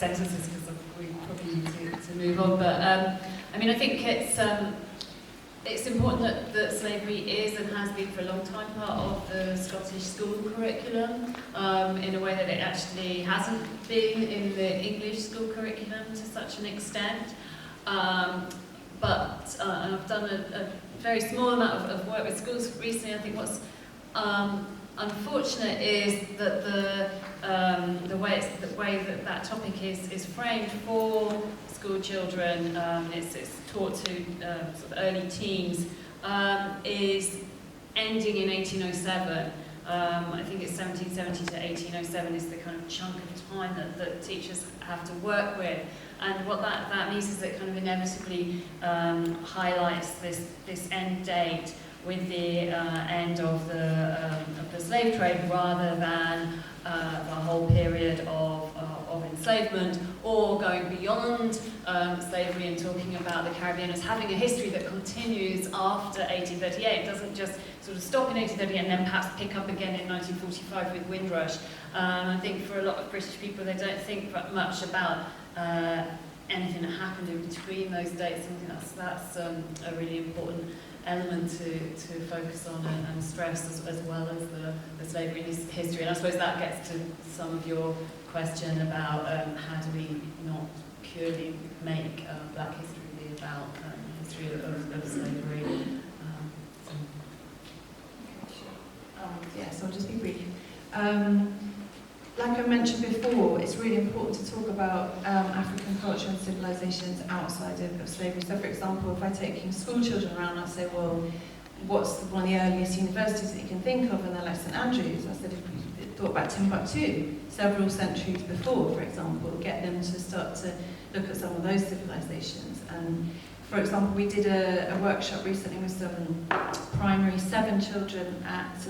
sentences because we probably need to move on. But I mean, I think it's important that slavery is and has been for a long time part of the Scottish school curriculum, in a way that it actually hasn't been in the English school curriculum to such an extent. But I've done a very small amount of work with schools recently. I think what's unfortunate is that the way that topic is framed for school children, it's taught to sort of early teens, is ending in 1807. I think it's 1770 to 1807 is the kind of chunk of time that teachers have to work with. And what that means is that kind of inevitably highlights this end date with the end of the slave trade, rather than the whole period of enslavement, or going beyond slavery and talking about the Caribbean as having a history that continues after 1838. It doesn't just sort of stop in 1838 and then perhaps pick up again in 1945 with Windrush. I think for a lot of British people, they don't think much about anything that happened in between those dates. I think that's a really important element to focus on and stress, as well as the slavery history. And I suppose that gets to some of your question about how do we not purely make Black history be about the history of slavery. Yes, I'll just be brief. Like I mentioned before, it's really important to talk about African culture and civilizations outside of slavery. So, for example, if I take school children around, I say, well, what's one of the earliest universities that you can think of? And they're like St Andrews. I said, if you thought about Timbuktu, several centuries before, for example, get them to start to look at some of those civilizations. And for example, we did a workshop recently with some primary 7 children at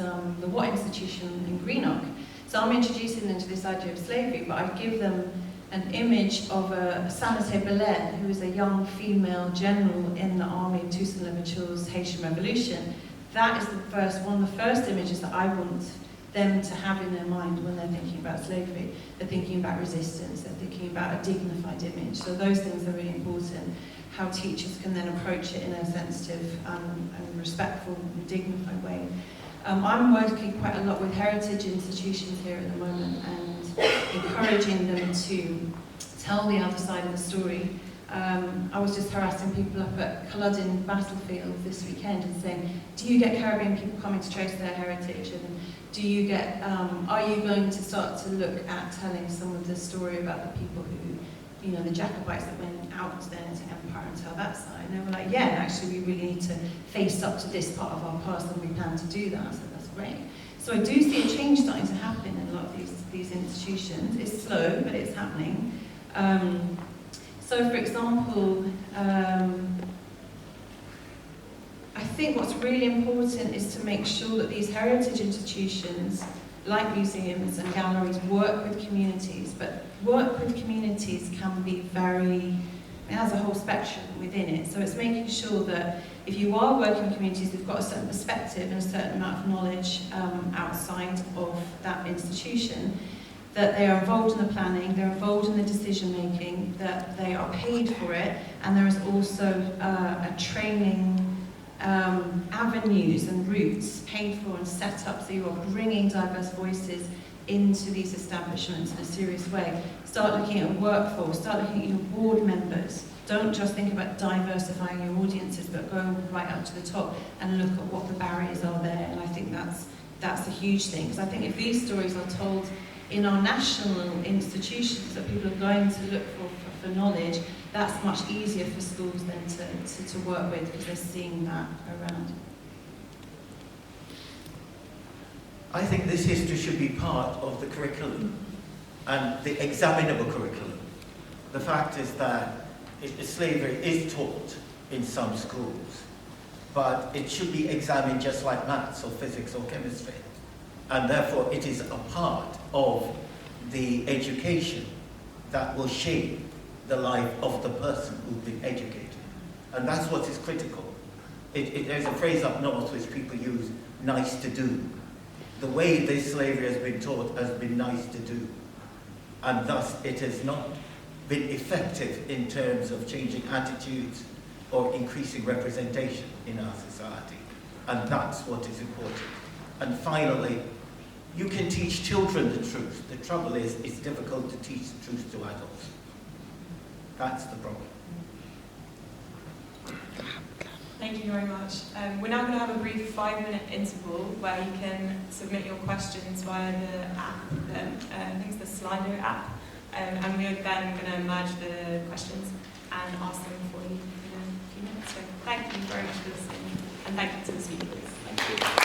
the Watt Institution in Greenock. So I'm introducing them to this idea of slavery, but I give them an image of a Sanate Belen, who was a young female general in the army of Toussaint Louverture's Haitian Revolution. That is one of the first images that I want them to have in their mind when they're thinking about slavery. They're thinking about resistance, they're thinking about a dignified image. So those things are really important. How teachers can then approach it in a sensitive and respectful and dignified way. I'm working quite a lot with heritage institutions here at the moment and encouraging them to tell the other side of the story. I was just harassing people up at Culloden Battlefield this weekend and saying, do you get Caribbean people coming to trace their heritage? And do you get, are you going to start to look at telling some of the story about the people who, you know, the Jacobites that went out then into empire and tell that side? And they were like, yeah, actually we really need to face up to this part of our past and we plan to do that. So that's great. So I do see a change starting to happen in a lot of these institutions. It's slow, but it's happening. So for example, I think what's really important is to make sure that these heritage institutions, like museums and galleries, work with communities, but work with communities can be it has a whole spectrum within it. So it's making sure that if you are working with communities, they've got a certain perspective and a certain amount of knowledge outside of that institution, that they are involved in the planning, they're involved in the decision making, that they are paid for it, and there is also a training avenues and routes paid for and set up, so you are bringing diverse voices into these establishments in a serious way. Start looking at workforce, start looking at your board members. Don't just think about diversifying your audiences, but go right up to the top and look at what the barriers are there. And I think that's a huge thing, because I think if these stories are told in our national institutions that people are going to look for knowledge, that's much easier for schools then to work with, because they're seeing that around. I think this history should be part of the curriculum and the examinable curriculum. The fact is that slavery is taught in some schools, but it should be examined just like maths or physics or chemistry. And therefore it is a part of the education that will shape the life of the person who's been educated. And that's what is critical. There's a phrase up north which people use, nice to do. The way this slavery has been taught has been nice to do. And thus it is not been effective in terms of changing attitudes or increasing representation in our society. And that's what is important. And finally, you can teach children the truth. The trouble is, it's difficult to teach the truth to adults. That's the problem. Thank you very much. We're now going to have a brief 5-minute interval where you can submit your questions via the app, I think it's the Slido app, and we're then going to merge the questions and ask them for you in a few minutes. So thank you very much for listening, and thank you to the speakers. Thank you.